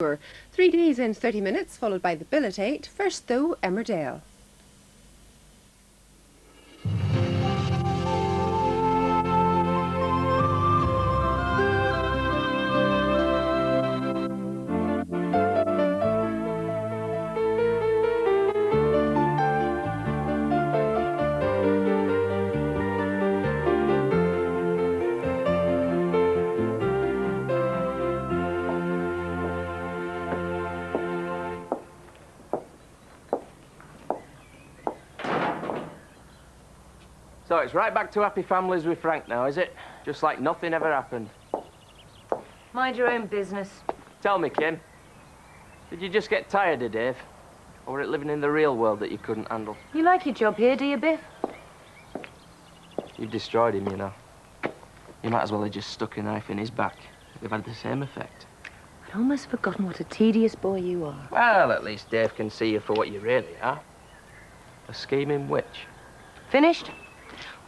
3 days and 30 minutes, followed by the bill at 8. First, though, Emmerdale. So it's right back to happy families with Frank now, is it? Just like nothing ever happened. Mind your own business. Tell me, Kim, did you just get tired of Dave? Or were it living in the real world that you couldn't handle? You like your job here, do you, Biff? You've destroyed him, you know. You might as well have just stuck a knife in his back. They've had the same effect. I'd almost forgotten what a tedious boy you are. Well, at least Dave can see you for what you really are. A scheming witch. Finished?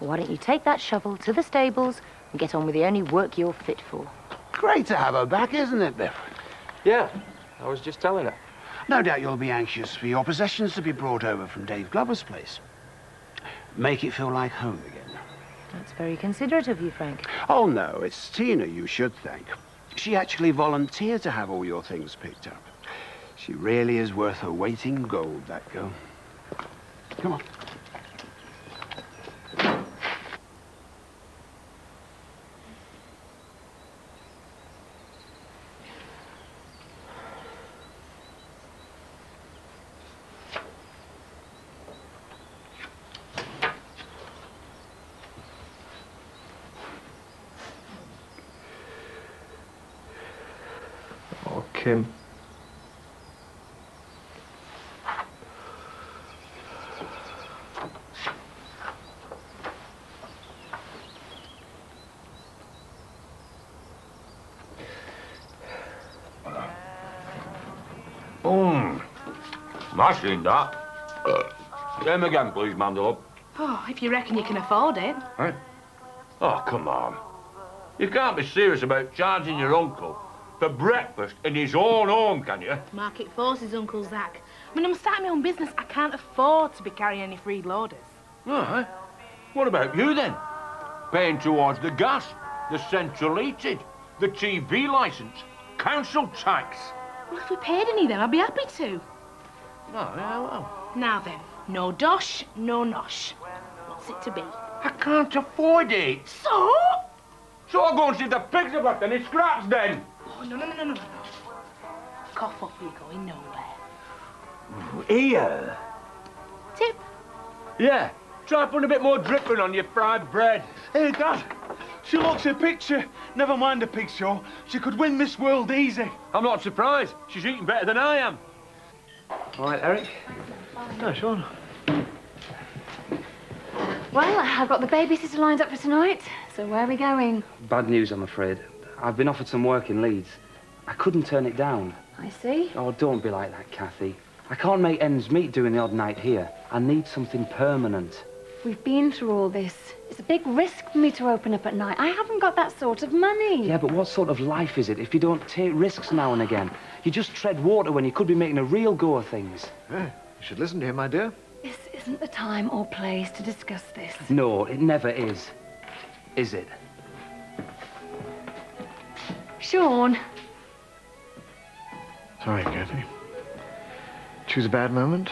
Well, why don't you take that shovel to the stables and get on with the only work you're fit for? Great to have her back, isn't it, Biff? Yeah, I was just telling her. No doubt you'll be anxious for your possessions to be brought over from Dave Glover's place. Make it feel like home again. That's very considerate of you, Frank. Oh, no, it's Tina you should thank. She actually volunteered to have all your things picked up. She really is worth her weight in gold, that girl. Come on. Oh, Kim. Smashing that. Same again, please, Mandel. Oh, if you reckon you can afford it. Eh? Oh, come on. You can't be serious about charging your uncle for breakfast in his own home, can you? Market forces, Uncle Zach. I mean, I'm starting my own business. I can't afford to be carrying any freeloaders. Right. What about you, then? Paying towards the gas, the central heating, the TV licence, council tax. Well, if we paid any of them, I'd be happy to. Oh, yeah, well. Now then, no dosh, no nosh. What's it to be? I can't afford it. So? So I'll go and see the pigs have left any scraps, then. Oh, no. Cough up, you're going nowhere. Here? Tip. Yeah. Try putting a bit more dripping on your fried bread. Hey, Dad, she looks a picture. Never mind a pig show. She could win Miss World easy. I'm not surprised. She's eating better than I am. All right, Eric? No, Sean. Well, I've got the babysitter lined up for tonight, so where are we going? Bad news, I'm afraid. I've been offered some work in Leeds. I couldn't turn it down. I see. Oh, don't be like that, Kathy. I can't make ends meet doing the odd night here. I need something permanent. We've been through all this. It's a big risk for me to open up at night. I haven't got that sort of money. Yeah, but what sort of life is it if you don't take risks now and again? You just tread water when you could be making a real go of things. You should listen to him, my dear. This isn't the time or place to discuss this. No, it never is. Is it? Sean. Sorry, Kathy. Choose a bad moment.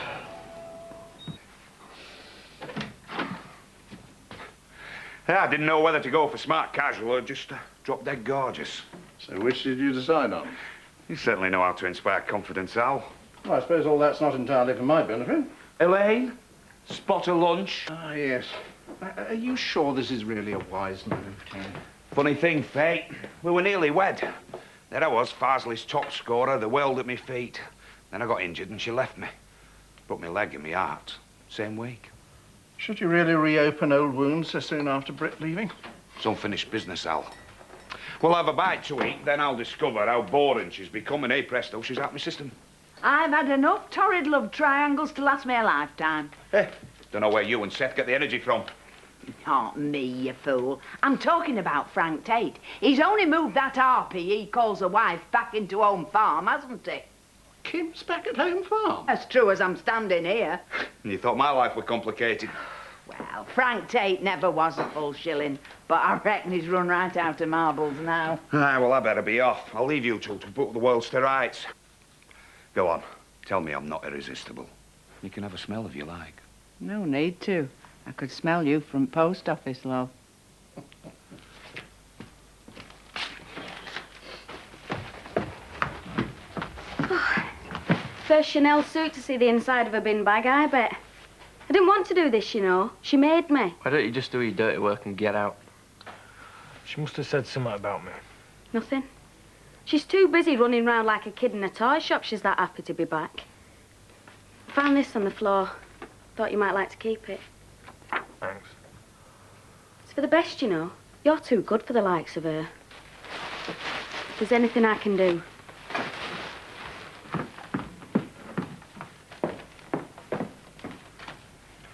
Yeah, I didn't know whether to go for smart casual or just drop dead gorgeous. So which did you decide on? You certainly know how to inspire confidence, Al. Well, I suppose all that's not entirely for my benefit. Elaine, spot a lunch. Ah, yes. Are you sure this is really a wise move, Ken? Funny thing, fate. We were nearly wed. There I was, Farsley's top scorer, the world at my feet. Then I got injured and she left me. Broke my leg and my heart. Same week. Should you really reopen old wounds so soon after Britt leaving? It's unfinished business, Al. We'll have a bite to eat, then I'll discover how boring she's become, and hey presto, she's out my system. I've had enough torrid love triangles to last me a lifetime. Hey, don't know where you and Seth get the energy from. Not me, you fool. I'm talking about Frank Tate. He's only moved that harpy he calls a wife back into home farm, hasn't he? Kim's back at home farm? As true as I'm standing here. And you thought my life was complicated. Well, Frank Tate never was a full shilling, but I reckon he's run right out of marbles now. Well, I better be off. I'll leave you two to put the world to rights. Go on. Tell me I'm not irresistible. You can have a smell if you like. No need to. I could smell you from post office, love. First Chanel suit to see the inside of a bin bag, I bet. I didn't want to do this, you know. She made me. Why don't you just do your dirty work and get out? She must have said something about me. Nothing. She's too busy running round like a kid in a toy shop. She's that happy to be back. I found this on the floor. Thought you might like to keep it. Thanks. It's for the best, you know. You're too good for the likes of her. If there's anything I can do.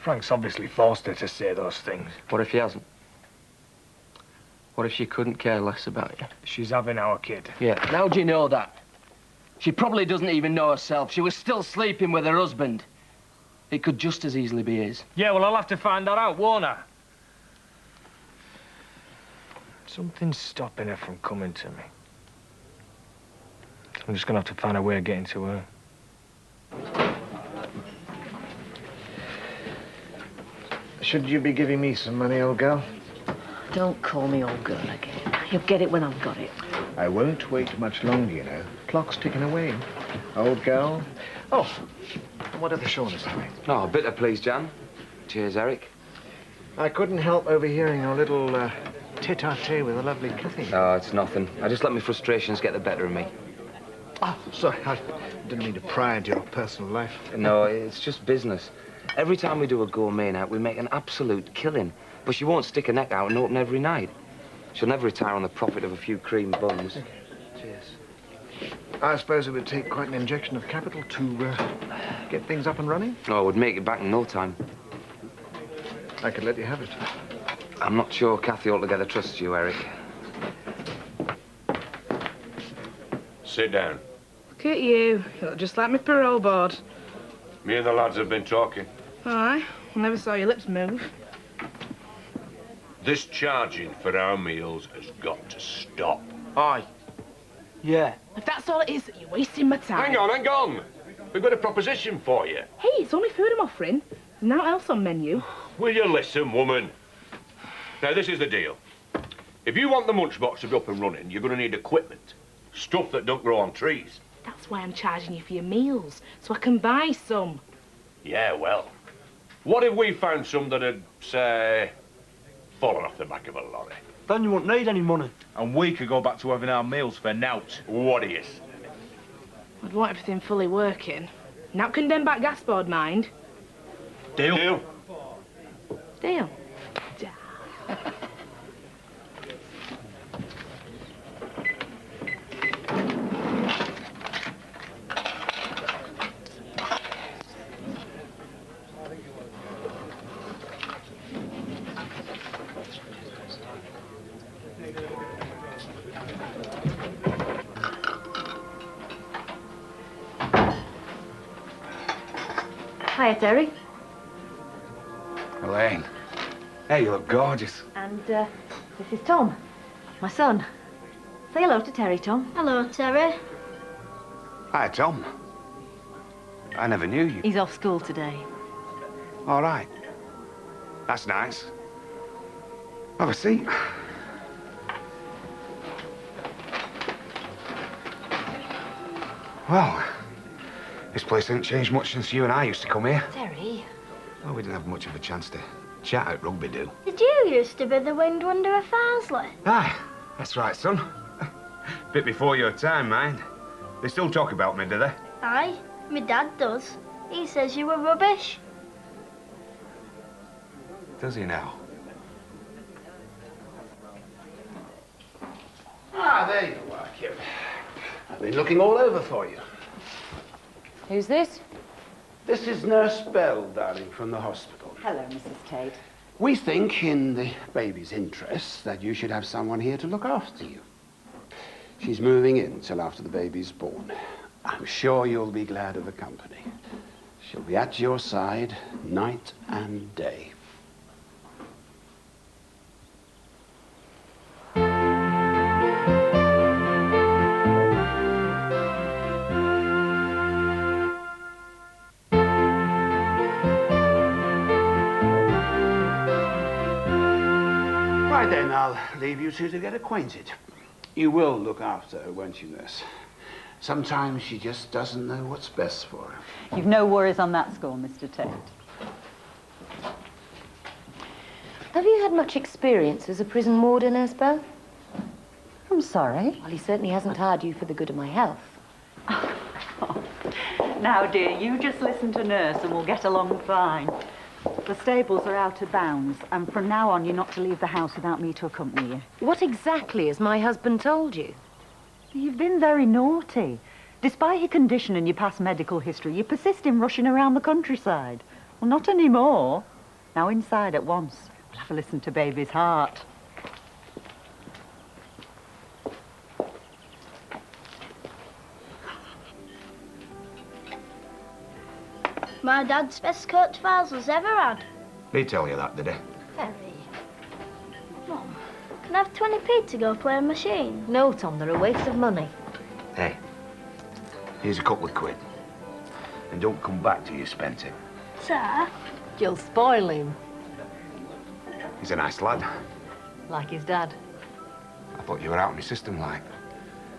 Frank's obviously forced her to say those things. What if he hasn't? What if she couldn't care less about you? She's having our kid. Yeah, how do you know that? She probably doesn't even know herself. She was still sleeping with her husband. It could just as easily be his. Yeah, well, I'll have to find that out, won't I? Something's stopping her from coming to me. I'm just gonna have to find a way of getting to her. Should you be giving me some money, old girl? Don't call me old girl again. You'll get it when I've got it. I won't wait much longer, you know. Clock's ticking away. Old girl. Oh, what are the Shaughnesses having? Oh, bitter, please, Jan. Cheers, Eric. I couldn't help overhearing your little tete-a-tete with the lovely Cathy. Oh, it's nothing. I just let my frustrations get the better of me. Oh, sorry, I didn't mean to pry into your personal life. No, it's just business. Every time we do a gourmet night, we make an absolute killing. But she won't stick her neck out and open every night. She'll never retire on the profit of a few cream buns. Okay. Cheers. I suppose it would take quite an injection of capital to get things up and running? Oh, it would make it back in no time. I could let you have it. I'm not sure Cathy altogether trusts you, Eric. Sit down. Look at you. You look just like my parole board. Me and the lads have been talking. Aye, I never saw your lips move. This charging for our meals has got to stop. Aye. Yeah. If that's all it is, you're wasting my time. Hang on. We've got a proposition for you. Hey, it's only food I'm offering. There's nothing else on menu. Will you listen, woman? Now, this is the deal. If you want the lunchbox to be up and running, you're going to need equipment. Stuff that don't grow on trees. That's why I'm charging you for your meals, so I can buy some. Yeah, well, what if we found some that had, say, fallen off the back of a lorry? Then you won't need any money. And we could go back to having our meals for nout. What do you say? I'd want everything fully working. Not condemned back gas board, mind. Deal? Deal. Deal. Hiya, Terry. Elaine. Hey, you look gorgeous. And this is Tom, my son. Say hello to Terry, Tom. Hello, Terry. Hi, Tom. I never knew you. He's off school today. All right. That's nice. Have a seat. Well, this place hasn't changed much since you and I used to come here. Terry. Well, we didn't have much of a chance to chat at rugby, do? Did you used to be the wind under a Farsley? Aye, that's right, son. Bit before your time, mind. They still talk about me, do they? Aye, my dad does. He says you were rubbish. Does he now? Ah, there you are, Kim. I've been looking all over for you. Who's this? This is Nurse Bell, darling, from the hospital. Hello, Mrs. Tate. We think, in the baby's interests, that you should have someone here to look after you. She's moving in till after the baby's born. I'm sure you'll be glad of the company. She'll be at your side night and day. Right then, I'll leave you two to get acquainted. You will look after her, won't you, nurse? Sometimes she just doesn't know what's best for her. You've no worries on that score, Mr. Tate. Have you had much experience as a prison warden, Esbel? I'm sorry? Well, he certainly hasn't hired you for the good of my health. Now, dear, you just listen to Nurse and we'll get along fine. The stables are out of bounds, and from now on you're not to leave the house without me to accompany you. What exactly has my husband told you? You've been very naughty. Despite your condition and your past medical history, you persist in rushing around the countryside. Well, not anymore. Now inside at once. We'll have a listen to baby's heart. My dad's best coat trousers ever had. He tell you that, did he? Very. Mum, can I have 20p to go play a machine? No, Tom, they're a waste of money. Hey, here's a couple of quid. And don't come back till you spent it. Sir? You'll spoil him. He's a nice lad. Like his dad. I thought you were out of my system, like.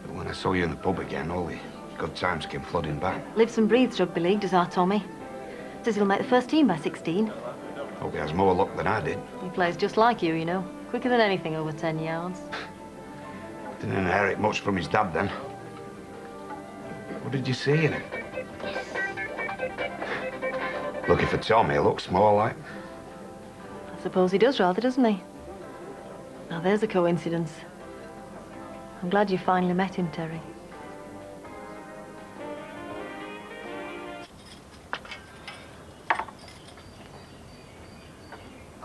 But when I saw you in the pub again, all the good times came flooding back. Lives and breathes rugby league, does our Tommy. Says he'll make the first team by 16. Hope he has more luck than I did. He plays just like you know. Quicker than anything over 10 yards. Didn't inherit much from his dad, then. What did you see in him? Looking for Tom, he looks more like. I suppose he does rather, doesn't he? Now, there's a coincidence. I'm glad you finally met him, Terry.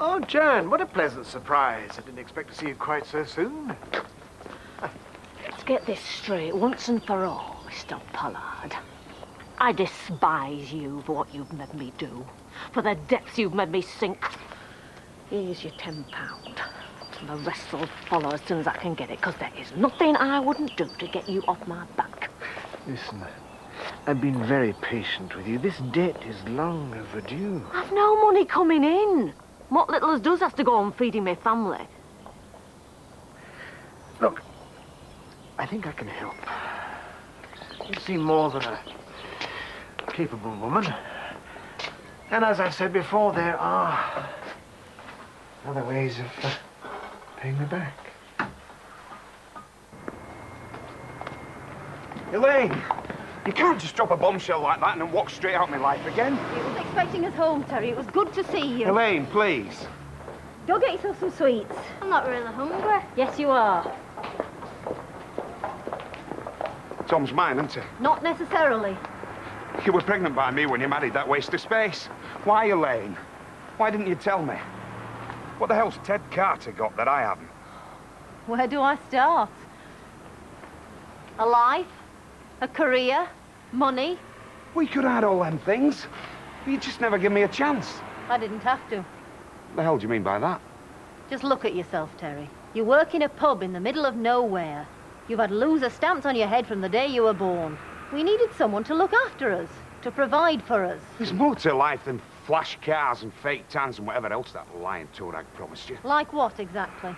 Oh, Jan, what a pleasant surprise. I didn't expect to see you quite so soon. Let's get this straight once and for all, Mr. Pollard. I despise you for what you've made me do, for the depths you've made me sink. Here's your £10. And the rest will follow as soon as I can get it, because there is nothing I wouldn't do to get you off my back. Listen, I've been very patient with you. This debt is long overdue. I've no money coming in. What little as does has to go on feeding my family. Look, I think I can help. You seem more than a capable woman. And as I've said before, there are other ways of paying me back. Elaine! You can't just drop a bombshell like that and then walk straight out of my life again. He was expecting us home, Terry. It was good to see you. Elaine, please. Go get yourself some sweets. I'm not really hungry. Yes, you are. Tom's mine, isn't he? Not necessarily. You were pregnant by me when you married that waste of space. Why, Elaine? Why didn't you tell me? What the hell's Ted Carter got that I haven't? Where do I start? A life? A career? Money? We could have had all them things. You just never give me a chance. I didn't have to. What the hell do you mean by that? Just look at yourself, Terry. You work in a pub in the middle of nowhere. You've had loser stamped on your head from the day you were born. We needed someone to look after us, to provide for us. There's more to life than flash cars and fake tans and whatever else that lying Torag promised you. Like what, exactly?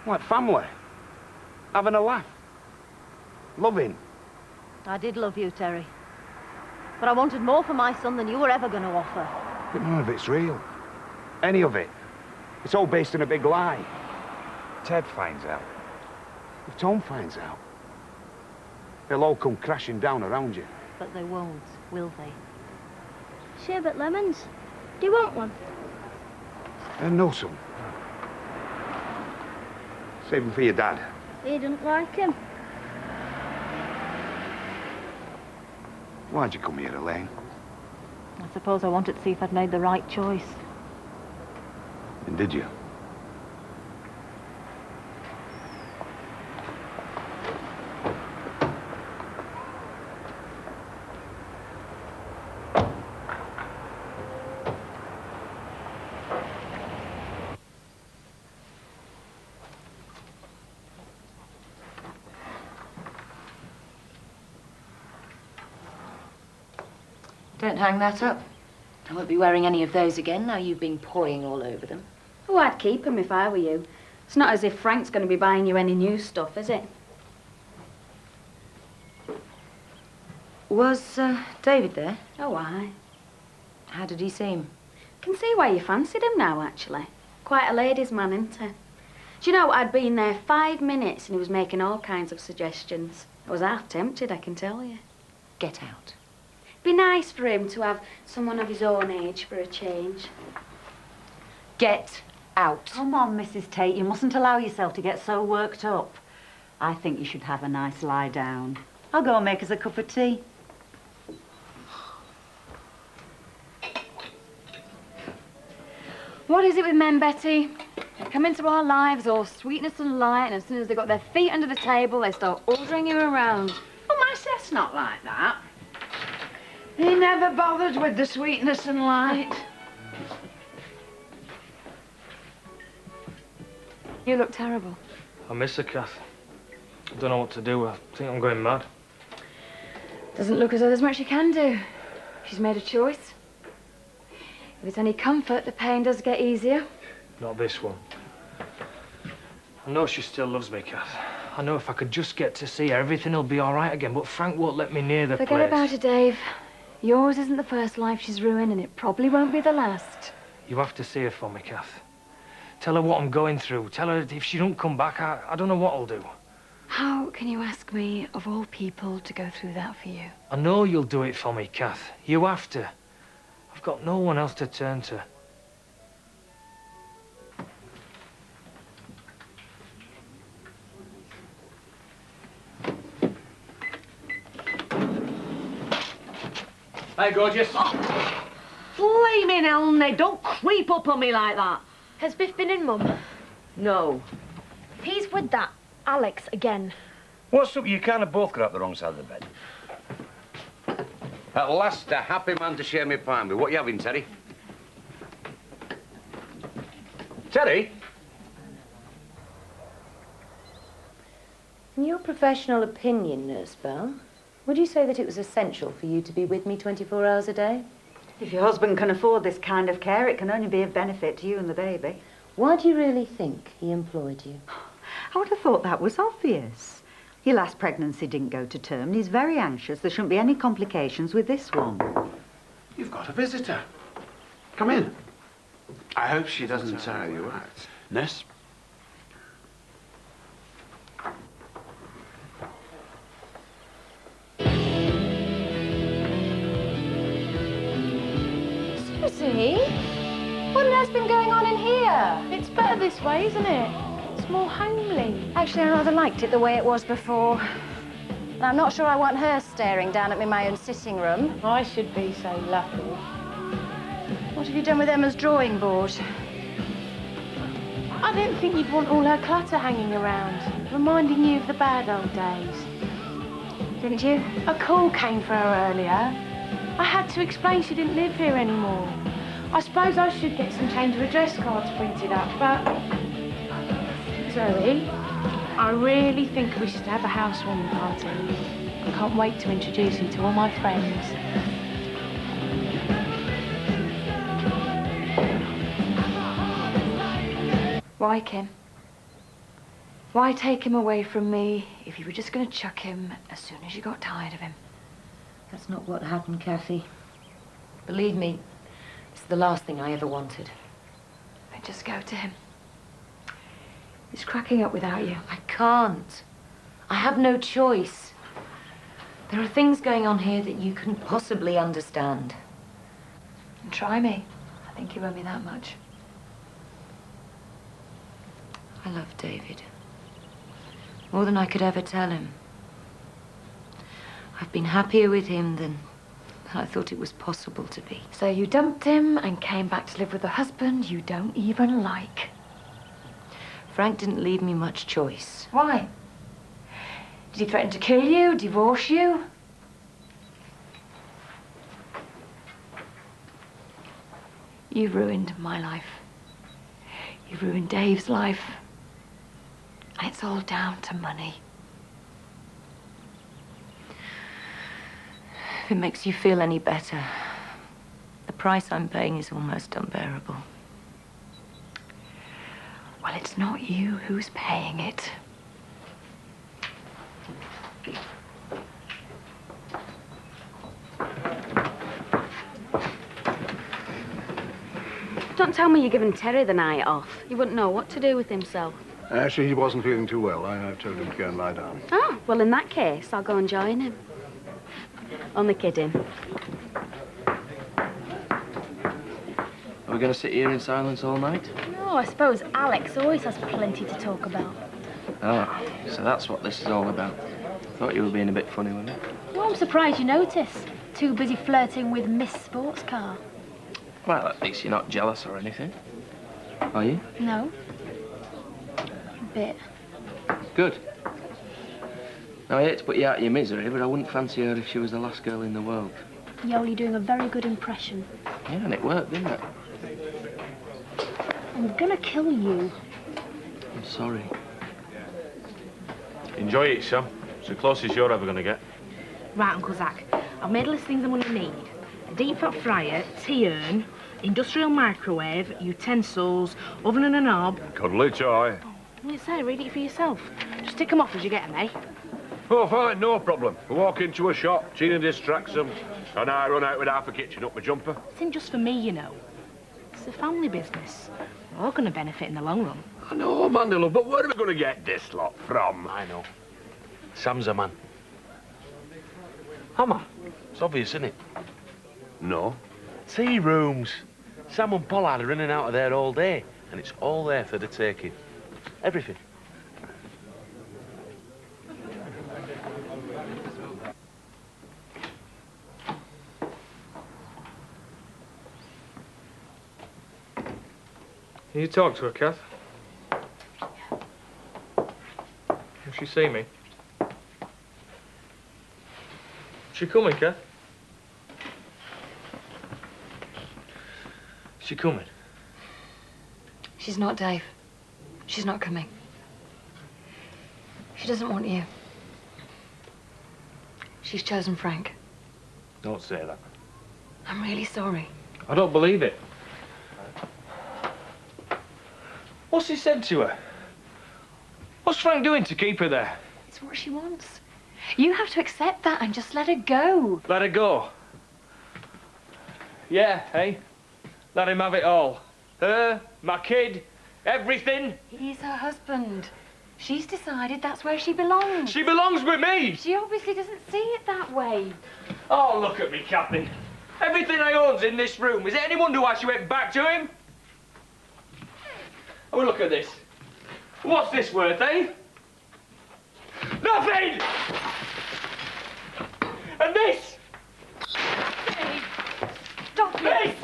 Like family. Having a laugh. Loving. I did love you, Terry. But I wanted more for my son than you were ever going to offer. But none of it's real. Any of it. It's all based on a big lie. Ted finds out. If Tom finds out, they'll all come crashing down around you. But they won't, will they? Sherbet lemons. Do you want one? No, son. Save them for your dad. He didn't like him. Why'd you come here, Elaine? I suppose I wanted to see if I'd made the right choice. And did you? Don't hang that up. I won't be wearing any of those again now you've been pawing all over them. Oh, I'd keep them if I were you. It's not as if Frank's going to be buying you any new stuff, is it? Was David there? Oh, aye. How did he seem? Can see why you fancied him now, actually. Quite a ladies' man, isn't he? Do you know, I'd been there 5 minutes and he was making all kinds of suggestions. I was half tempted, I can tell you. Get out. Be nice for him to have someone of his own age for a change. Get out. Come on, Mrs. Tate, you mustn't allow yourself to get so worked up. I think you should have a nice lie down. I'll go and make us a cup of tea. What is it with men, Betty? They come into our lives all sweetness and light, and as soon as they got their feet under the table, they start ordering you around. Well, my Seth's not like that. He never bothered with the sweetness and light. You look terrible. I miss her, Kath. I don't know what to do. I think I'm going mad. Doesn't look as though there's much you can do. She's made a choice. If it's any comfort, the pain does get easier. Not this one. I know she still loves me, Kath. I know if I could just get to see her, everything will be all right again, but Frank won't let me near the place. Forget about it, Dave. Yours isn't the first life she's ruined, and it probably won't be the last. You have to see her for me, Kath. Tell her what I'm going through. Tell her if she don't come back, I don't know what I'll do. How can you ask me, of all people, to go through that for you? I know you'll do it for me, Kath. You have to. I've got no one else to turn to. Hey, gorgeous. Oh, flaming hell, Ned, don't creep up on me like that. Has Biff been in, Mum? No. He's with that Alex again. What's up? You kind of both got up the wrong side of the bed. At last, a happy man to share my pine with. What you having, Teddy? Teddy? In your professional opinion, Nurse Bell, would you say that it was essential for you to be with me 24 hours a day? If your husband can afford this kind of care, it can only be of benefit to you and the baby. Why do you really think he employed you? I would have thought that was obvious. Your last pregnancy didn't go to term, and he's very anxious there shouldn't be any complications with this one. You've got a visitor. Come in. I hope she doesn't tire you out. Nurse? Susie? What on earth's been going on in here? It's better this way, isn't it? It's more homely. Actually, I rather liked it the way it was before. And I'm not sure I want her staring down at me in my own sitting room. I should be so lucky. What have you done with Emma's drawing board? I didn't think you'd want all her clutter hanging around, reminding you of the bad old days. Didn't you? A call came for her earlier. I had to explain she didn't live here anymore. I suppose I should get some change of address cards printed up, but... Zoe, I really think we should have a housewarming party. I can't wait to introduce you to all my friends. Why, Kim? Why take him away from me if you were just going to chuck him as soon as you got tired of him? That's not what happened, Kathy. Believe me, it's the last thing I ever wanted. Then just go to him. He's cracking up without you. I can't. I have no choice. There are things going on here that you couldn't possibly understand. And try me. I think you owe me that much. I love David. More than I could ever tell him. I've been happier with him than I thought it was possible to be. So you dumped him and came back to live with a husband you don't even like. Frank didn't leave me much choice. Why? Did he threaten to kill you, divorce you? You ruined my life. You ruined Dave's life. And it's all down to money. If it makes you feel any better, the price I'm paying is almost unbearable. Well, it's not you who's paying it. Don't tell me you're giving Terry the night off. He wouldn't know what to do with himself. Actually, he wasn't feeling too well. I've told him to go and lie down. Oh, well, in that case, I'll go and join him. Only kidding. Are we going to sit here in silence all night? No, I suppose Alex always has plenty to talk about. Oh, so that's what this is all about. Thought you were being a bit funny with it. Well, I'm surprised you noticed. Too busy flirting with Miss Sports Car. Well, at least you're not jealous or anything. Are you? No. A bit. Good. Now, I hate to put you out of your misery, but I wouldn't fancy her if she was the last girl in the world. You're only doing a very good impression. Yeah, and it worked, didn't it? I'm gonna kill you. I'm sorry. Enjoy it, Sam. It's the closest you're ever going to get. Right, Uncle Zach. I've made a list of things I'm going to need. A deep fat fryer, tea urn, industrial microwave, utensils, oven and a knob. Cuddly toy. Well, it's there, read it for yourself. Just tick them off as you get them, eh? Oh, fine, no problem. We walk into a shop, Tina distracts them, and I run out with half a kitchen up my jumper. It isn't just for me, you know. It's a family business. We're all going to benefit in the long run. I know, Amanda, love, but where are we going to get this lot from? I know. Sam's a man. Hammer. It's obvious, isn't it? No. Tea rooms. Sam and Pollard are in and out of there all day, and it's all there for the taking. Everything. Can you talk to her, Kath? Will she see me? Is she coming, Kath? Is she coming? She's not, Dave. She's not coming. She doesn't want you. She's chosen Frank. Don't say that. I'm really sorry. I don't believe it. What's he said to her? What's Frank doing to keep her there? It's what she wants. You have to accept that and just let her go. Let her go. Yeah, hey? Let him have it all. Her, my kid, everything. He's her husband. She's decided that's where she belongs. She belongs with me. She obviously doesn't see it that way. Oh, look at me, Kathy. Everything I own's in this room. Is it any wonder why she went back to him? Oh, look at this. What's this worth, eh? Nothing! And this! Dave, stop this!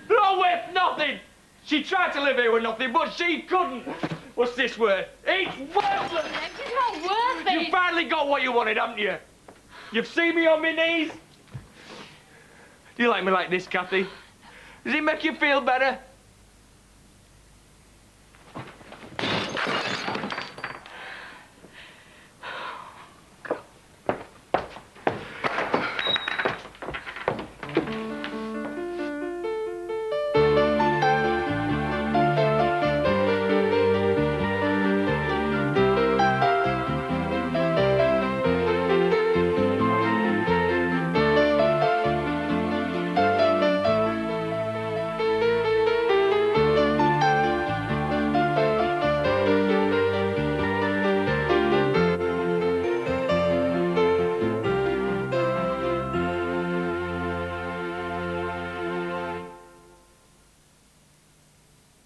They're all worth nothing! She tried to live here with nothing, but she couldn't. What's this worth? It's worthless! It's not worth it! You finally got what you wanted, haven't you? You've seen me on my knees? Do you like me like this, Kathy? Does it make you feel better?